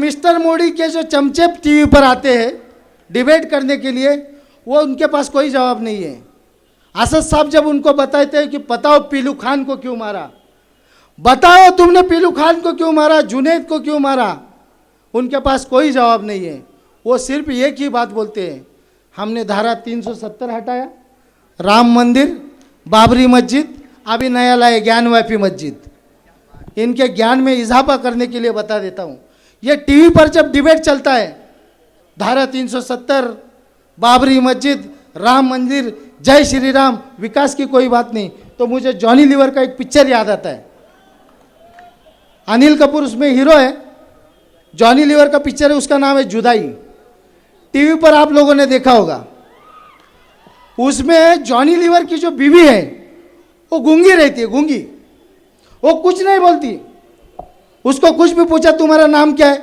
Mister Modi के जो चमचे टीवी पर आते हैं डिबेट करने के लिए, वो उनके पास कोई जवाब नहीं है। असद साहब जब उनको बताते हैं कि बताओ पीलू खान को क्यों मारा, बताओ तुमने पीलू खान को क्यों मारा, जुनैद को क्यों मारा, उनके पास कोई जवाब नहीं है। वो सिर्फ एक ही बात बोलते हैं, हमने धारा 370 हटाया, राम मंदिर, बाबरी मस्जिद, अभी नया लाए ज्ञानवापी मस्जिद। इनके ज्ञान में इजाफा करने के लिए बता देता हूँ, ये टीवी पर जब डिबेट चलता है, धारा 370, बाबरी मस्जिद, राम मंदिर, जय श्री राम, विकास की कोई बात नहीं, तो मुझे जॉनी लीवर का एक पिक्चर याद आता है। अनिल कपूर उसमें हीरो है, जॉनी लीवर का पिक्चर है, उसका नाम है जुदाई। टीवी पर आप लोगों ने देखा होगा। उसमें जॉनी लीवर की जो बीवी है वो गूंगी रहती है, गूंगी, वो कुछ नहीं बोलती। उसको कुछ भी पूछा तुम्हारा नाम क्या है,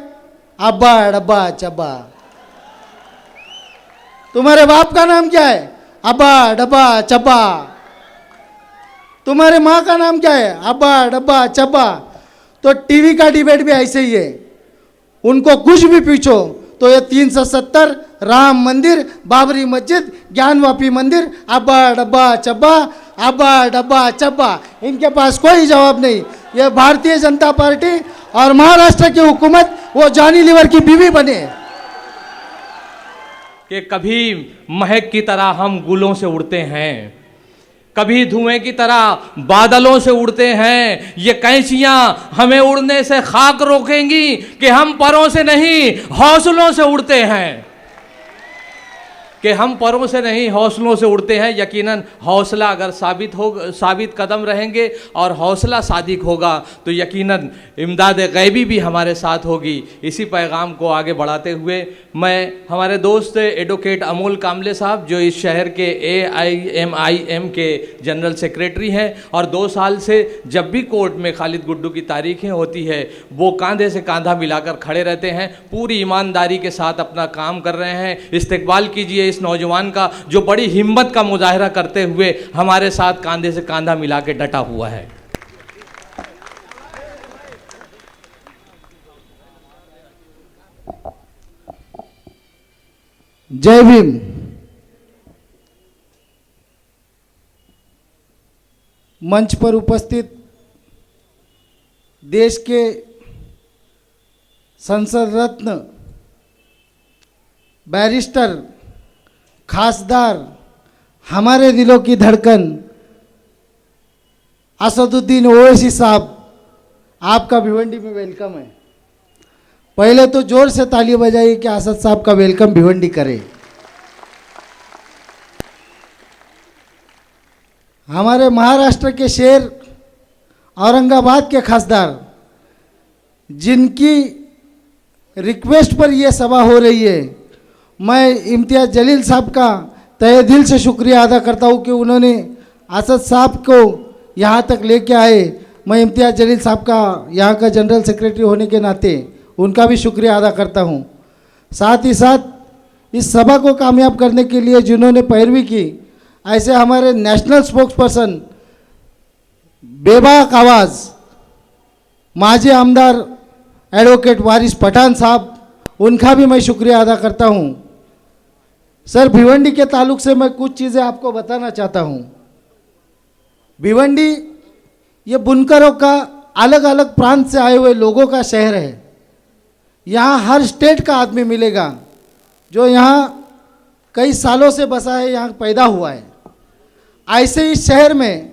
अब्बा डब्बा चब्बा। तुम्हारे बाप का नाम क्या है, अब्बा डब्बा चब्बा। तुम्हारे माँ का नाम क्या है, अब्बा डब्बा चब्बा। तो टीवी का डिबेट भी ऐसे ही है, उनको कुछ भी पूछो तो ये 370, राम मंदिर, बाबरी मस्जिद, ज्ञानवापी मंदिर, अब्बा डब्बा चब्बा, अब्बा डब्बा चब्बा, इनके पास कोई जवाब नहीं। ये भारतीय जनता पार्टी और महाराष्ट्र की हुकूमत वो जॉनी लीवर की बीवी बने कि कभी महक की तरह हम गुलों से उड़ते हैं, कभी धुएं की तरह बादलों से उड़ते हैं। ये कैंचियां हमें उड़ने से खाक रोकेंगी कि हम परों से नहीं हौसलों से उड़ते हैं, कि हम परों से नहीं हौसलों से उड़ते हैं। यकीनन हौसला अगर साबित कदम रहेंगे और हौसला सादिक होगा तो यकीनन इमदाद गैबी भी हमारे साथ होगी। इसी पैगाम को आगे बढ़ाते हुए मैं हमारे दोस्त एडवोकेट अमोल कामले साहब, जो इस शहर के AIMIM के जनरल सेक्रेटरी हैं और 2 साल से जब भी कोर्ट में खालिद गुड्डू की तारीखें होती है वो कांधे से कांधा मिलाकर खड़े रहते हैं, पूरी ईमानदारी के साथ अपना काम कर रहे हैं। इस्तकबाल कीजिए इस नौजवान का जो बड़ी हिम्मत का मुजाहरा करते हुए हमारे साथ कांधे से कांधा मिला के डटा हुआ है। जय भीम। मंच पर उपस्थित देश के संसद रत्न, बैरिस्टर, खासदार, हमारे दिलों की धड़कन असदुद्दीन ओवैसी साहब, आपका भिवंडी में वेलकम है। पहले तो जोर से ताली बजाइए कि असद साहब का वेलकम भिवंडी करे। हमारे महाराष्ट्र के शेर, औरंगाबाद के खासदार, जिनकी रिक्वेस्ट पर यह सभा हो रही है, मैं इम्तियाज़ जलील साहब का तहे दिल से शुक्रिया अदा करता हूँ कि उन्होंने असद साहब को यहाँ तक लेके आए। मैं इम्तियाज़ जलील साहब का यहाँ का जनरल सेक्रेटरी होने के नाते उनका भी शुक्रिया अदा करता हूँ। साथ ही साथ इस सभा को कामयाब करने के लिए जिन्होंने पैरवी की, ऐसे हमारे नेशनल स्पोक्स पर्सन बेबाक आवाज़ माजी आमदार एडवोकेट वारिस पठान साहब, उनका भी मैं शुक्रिया अदा करता हूँ। सर, भिवंडी के ताल्लुक से मैं कुछ चीज़ें आपको बताना चाहता हूँ। भिवंडी ये बुनकरों का, अलग अलग प्रांत से आए हुए लोगों का शहर है। यहाँ हर स्टेट का आदमी मिलेगा जो यहाँ कई सालों से बसा है, यहाँ पैदा हुआ है। ऐसे इस शहर में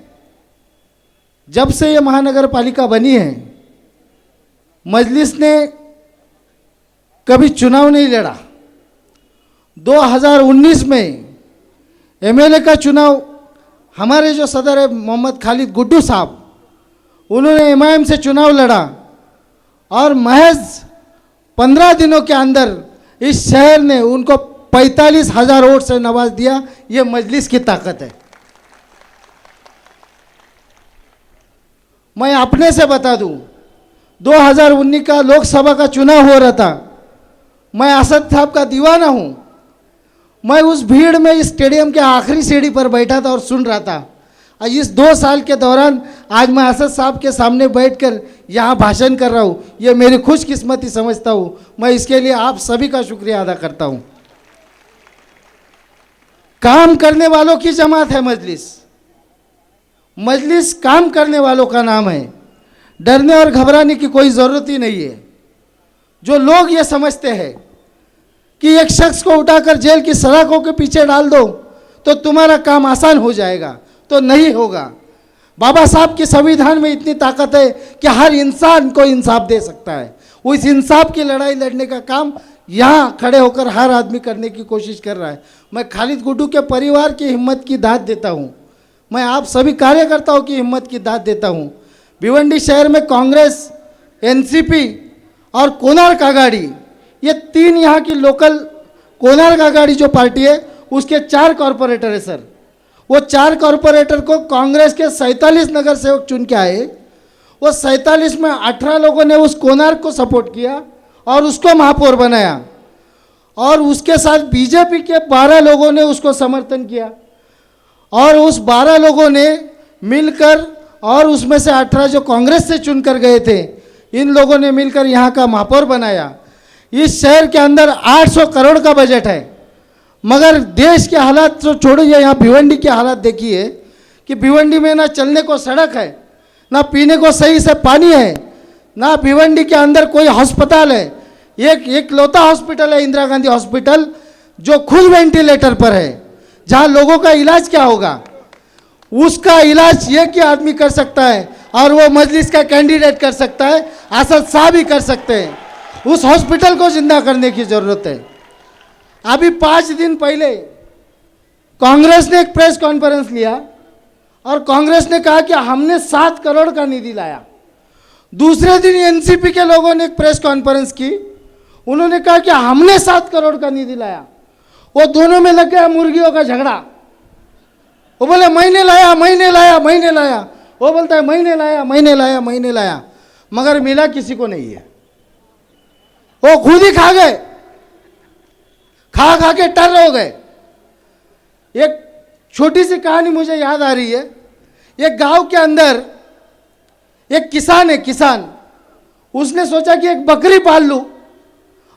जब से ये महानगर पालिका बनी है, मजलिस ने कभी चुनाव नहीं लड़ा। 2019 में MLA का चुनाव हमारे जो सदर है मोहम्मद खालिद गुड्डू साहब, उन्होंने MIM से चुनाव लड़ा और महज 15 दिनों के अंदर इस शहर ने उनको 45,000 वोट से नवाज दिया। ये मजलिस की ताकत है। मैं अपने से बता दूं, 2019 का लोकसभा का चुनाव हो रहा था, मैं असद साहब का दीवाना हूं। मैं उस भीड़ में इस स्टेडियम के आखिरी सीढ़ी पर बैठा था और सुन रहा था। और इस 2 साल के दौरान आज मैं असद साहब के सामने बैठकर यहाँ भाषण कर रहा हूँ, ये मेरी खुशकिस्मती समझता हूँ। मैं इसके लिए आप सभी का शुक्रिया अदा करता हूँ। काम करने वालों की जमात है मजलिस। मजलिस काम करने वालों का नाम है। डरने और घबराने की कोई ज़रूरत ही नहीं है। जो लोग ये समझते हैं कि एक शख्स को उठाकर जेल की सलाखों के पीछे डाल दो तो तुम्हारा काम आसान हो जाएगा, तो नहीं होगा। बाबा साहब के संविधान में इतनी ताकत है कि हर इंसान को इंसाफ दे सकता है। उस इंसाफ की लड़ाई लड़ने का काम यहाँ खड़े होकर हर आदमी करने की कोशिश कर रहा है। मैं खालिद गुड्डू के परिवार की हिम्मत की दाद देता हूँ। मैं आप सभी कार्यकर्ताओं की हिम्मत की दाद देता हूँ। भिवंडी शहर में कांग्रेस, एनसीपी और कोणार्क आघाड़ी, ये 3 यहाँ की लोकल, कोणार्क आघाड़ी जो पार्टी है उसके 4 कॉरपोरेटर है सर। वो 4 कॉरपोरेटर को कांग्रेस के 47 नगर सेवक चुन के आए। वो 47 में 18 लोगों ने उस कोणार्क को सपोर्ट किया और उसको महापौर बनाया, और उसके साथ बीजेपी के 12 लोगों ने उसको समर्थन किया, और उस 12 लोगों ने मिलकर, और उसमें से 18 जो कांग्रेस से चुनकर गए थे, इन लोगों ने मिलकर यहाँ का महापौर बनाया। इस शहर के अंदर 800 करोड़ का बजट है, मगर देश के हालात तो छोड़िए, यहाँ भिवंडी के हालात देखिए कि भिवंडी में ना चलने को सड़क है, ना पीने को सही से पानी है, ना भिवंडी के अंदर कोई अस्पताल है। एक लौता हॉस्पिटल है इंदिरा गांधी हॉस्पिटल, जो खुद वेंटिलेटर पर है, जहाँ लोगों का इलाज क्या होगा, उसका इलाज एक ही आदमी कर सकता है, और वो मजलिस का कैंडिडेट कर सकता है, असद साहब ही कर सकते हैं। उस हॉस्पिटल को जिंदा करने की जरूरत है। अभी 5 दिन पहले कांग्रेस ने एक प्रेस कॉन्फ्रेंस लिया और कांग्रेस ने कहा कि हमने 7 करोड़ का निधि लाया। दूसरे दिन एनसीपी के लोगों ने एक प्रेस कॉन्फ्रेंस की, उन्होंने कहा कि हमने 7 करोड़ का निधि लाया। वो दोनों में लग गया मुर्गियों का झगड़ा। वो बोले मैंने लाया, मैंने लाया, मैंने लाया। वो बोलता है मैंने लाया, मैंने लाया, मैंने लाया, मगर मिला किसी को नहीं है। वो खुद ही खा गए, खा खा के टर हो गए। एक छोटी सी कहानी मुझे याद आ रही है। एक गांव के अंदर एक किसान है, किसान, उसने सोचा कि एक बकरी पाल लूं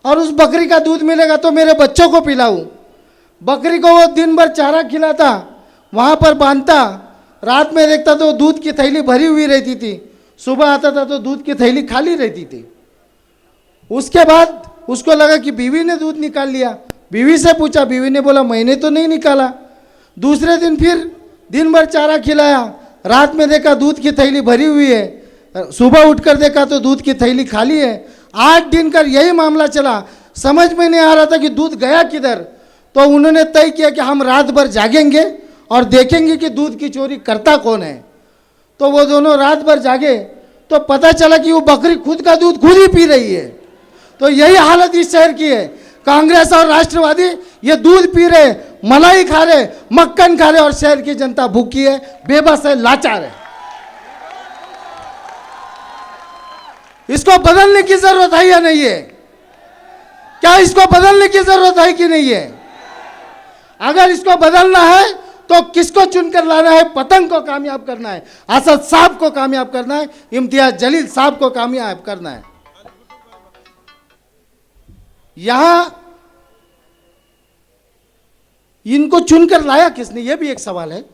और उस बकरी का दूध मिलेगा तो मेरे बच्चों को पिलाऊं। बकरी को वो दिन भर चारा खिलाता, वहाँ पर बांधता, रात में देखता तो दूध की थैली भरी हुई रहती थी, सुबह आता था तो दूध की थैली खाली रहती थी। उसके बाद उसको लगा कि बीवी ने दूध निकाल लिया। बीवी से पूछा, बीवी ने बोला मैंने तो नहीं निकाला। दूसरे दिन फिर दिन भर चारा खिलाया, रात में देखा दूध की थैली भरी हुई है, सुबह उठकर देखा तो दूध की थैली खाली है। 8 दिन का यही मामला चला, समझ में नहीं आ रहा था कि दूध गया किधर। तो उन्होंने तय किया कि हम रात भर जागेंगे और देखेंगे कि दूध की चोरी करता कौन है। तो वो दोनों रात भर जागे तो पता चला कि वो बकरी खुद का दूध खुद ही पी रही है। तो यही हालत इस शहर की है। कांग्रेस और राष्ट्रवादी ये दूध पी रहे, मलाई खा रहे, मक्खन खा रहे, और शहर की जनता भूखी है, बेबस है, लाचार है। इसको बदलने की जरूरत है या नहीं है? क्या इसको बदलने की जरूरत है कि नहीं है? अगर इसको बदलना है तो किसको चुनकर लाना है? पतंग को कामयाब करना है, असद साहब को कामयाब करना है, इम्तियाज जलील साहब को कामयाब करना है। यहां इनको चुनकर लाया किसने, यह भी एक सवाल है।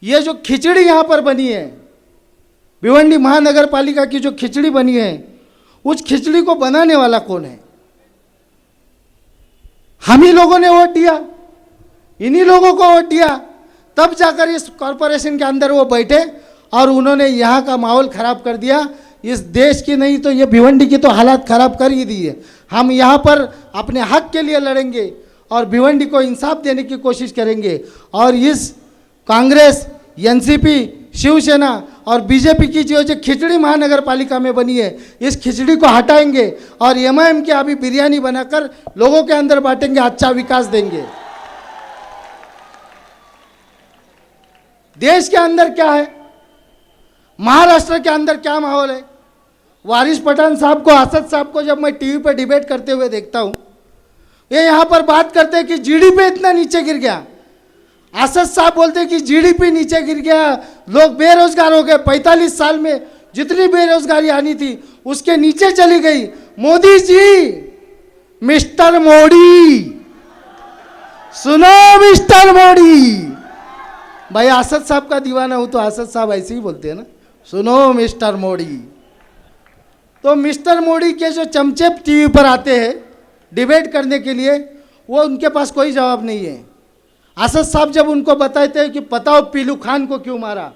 यह जो खिचड़ी यहां पर बनी है, भिवंडी महानगर पालिका की जो खिचड़ी बनी है, उस खिचड़ी को बनाने वाला कौन है? हम ही लोगों ने वोट दिया, इन्हीं लोगों को वोट दिया, तब जाकर इस कॉरपोरेशन के अंदर वो बैठे और उन्होंने यहाँ का माहौल खराब कर दिया। इस देश की नहीं तो ये भिवंडी की तो हालात खराब कर ही दी है। हम यहाँ पर अपने हक के लिए लड़ेंगे और भिवंडी को इंसाफ देने की कोशिश करेंगे। और इस कांग्रेस, एनसीपी, शिवसेना और बीजेपी की जो खिचड़ी महानगर पालिका में बनी है, इस खिचड़ी को हटाएंगे और एमआईएम की अभी बिरयानी बनाकर लोगों के अंदर बांटेंगे, अच्छा विकास देंगे। देश के अंदर क्या है, महाराष्ट्र के अंदर क्या माहौल है? वारिस पठान साहब को, असद साहब को जब मैं टीवी पर डिबेट करते हुए देखता हूं, ये यहाँ पर बात करते हैं कि जीडीपी इतना नीचे गिर गया। असद साहब बोलते हैं कि जीडीपी नीचे गिर गया, लोग बेरोजगार हो गए, 45 साल में जितनी बेरोजगारी आनी थी उसके नीचे चली गई। मोदी जी, मिस्टर मोदी, सुनो मिस्टर मोदी, भाई असद साहब का दीवाना हूं तो असद साहब ऐसे ही बोलते हैं ना, सुनो मिस्टर मोदी। तो मिस्टर मोदी के जो चमचे टीवी पर आते हैं डिबेट करने के लिए, वो उनके पास कोई जवाब नहीं है। असद साहब जब उनको बताते हैं कि बताओ पीलू खान को क्यों मारा,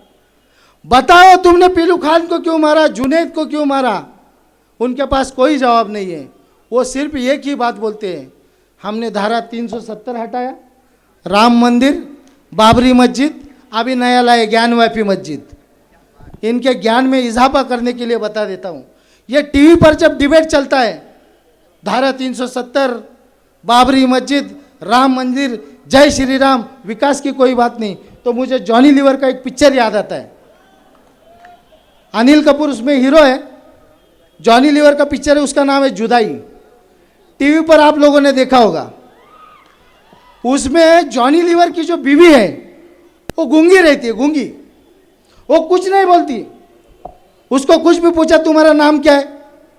बताओ तुमने पीलू खान को क्यों मारा, जुनैद को क्यों मारा, उनके पास कोई जवाब नहीं है। वो सिर्फ एक ही बात बोलते हैं, हमने धारा 370 हटाया, राम मंदिर, बाबरी मस्जिद, अभी नया लाए ज्ञानवापी मस्जिद, इनके ज्ञान में इजाफा करने के लिए बता देता हूँ। ये टीवी पर जब डिबेट चलता है, धारा 370, बाबरी मस्जिद, राम मंदिर, जय श्री राम, विकास की कोई बात नहीं, तो मुझे जॉनी लीवर का एक पिक्चर याद आता है। अनिल कपूर उसमें हीरो है, जॉनी लीवर का पिक्चर है, उसका नाम है जुदाई। टीवी पर आप लोगों ने देखा होगा। उसमें जॉनी लीवर की जो बीवी है वो गूंगी रहती है, गूंगी, वो कुछ नहीं बोलती। उसको कुछ भी पूछा तुम्हारा नाम क्या है,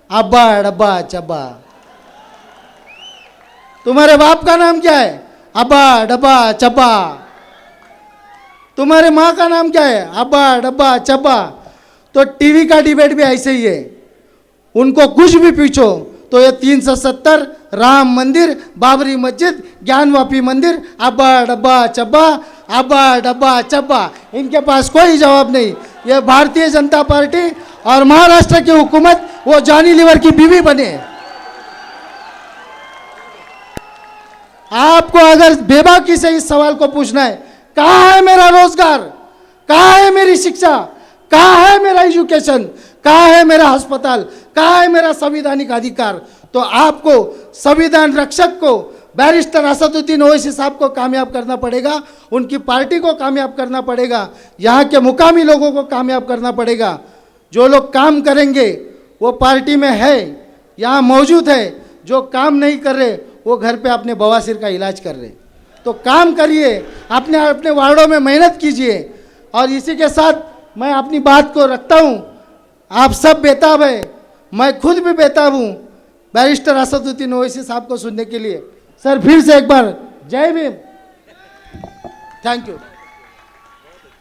अब्बा डब्बा चब्बा। तुम्हारे बाप का नाम क्या है, अब्बा डब्बा चब्बा। तुम्हारे माँ का नाम क्या है, अब्बा डब्बा चब्बा। तो टीवी का डिबेट भी ऐसे ही है, उनको कुछ भी पूछो तो ये 370, राम मंदिर, बाबरी मस्जिद, ज्ञानवापी मंदिर, अब्बा डब्बा चब्बा, अब्बा डब्बा चब्बा, इनके पास कोई जवाब नहीं। ये भारतीय जनता पार्टी और महाराष्ट्र की हुकूमत वो जॉनी लीवर की बीवी बने। आपको अगर बेबाकी से इस सवाल को पूछना है, कहाँ है मेरा रोजगार, कहाँ है मेरी शिक्षा, कहाँ है मेरा एजुकेशन, कहाँ है मेरा अस्पताल, कहाँ है मेरा संवैधानिक अधिकार, तो आपको संविधान रक्षक को बैरिस्टर असदुद्दीन ओवैसी साहब को कामयाब करना पड़ेगा, उनकी पार्टी को कामयाब करना पड़ेगा, यहाँ के मुकामी लोगों को कामयाब करना पड़ेगा। जो लोग काम करेंगे वो पार्टी में है, यहाँ मौजूद है, जो काम नहीं कर रहे वो घर पे अपने बवासीर का इलाज कर रहे। तो काम करिए, अपने अपने वार्डों में मेहनत कीजिए। और इसी के साथ मैं अपनी बात को रखता हूँ। आप सब बेताब है, मैं खुद भी बेताब हूँ बैरिस्टर असदुद्दीन ओवैसी साहब को सुनने के लिए। सर फिर से एक बार जय भीम, थैंक यू।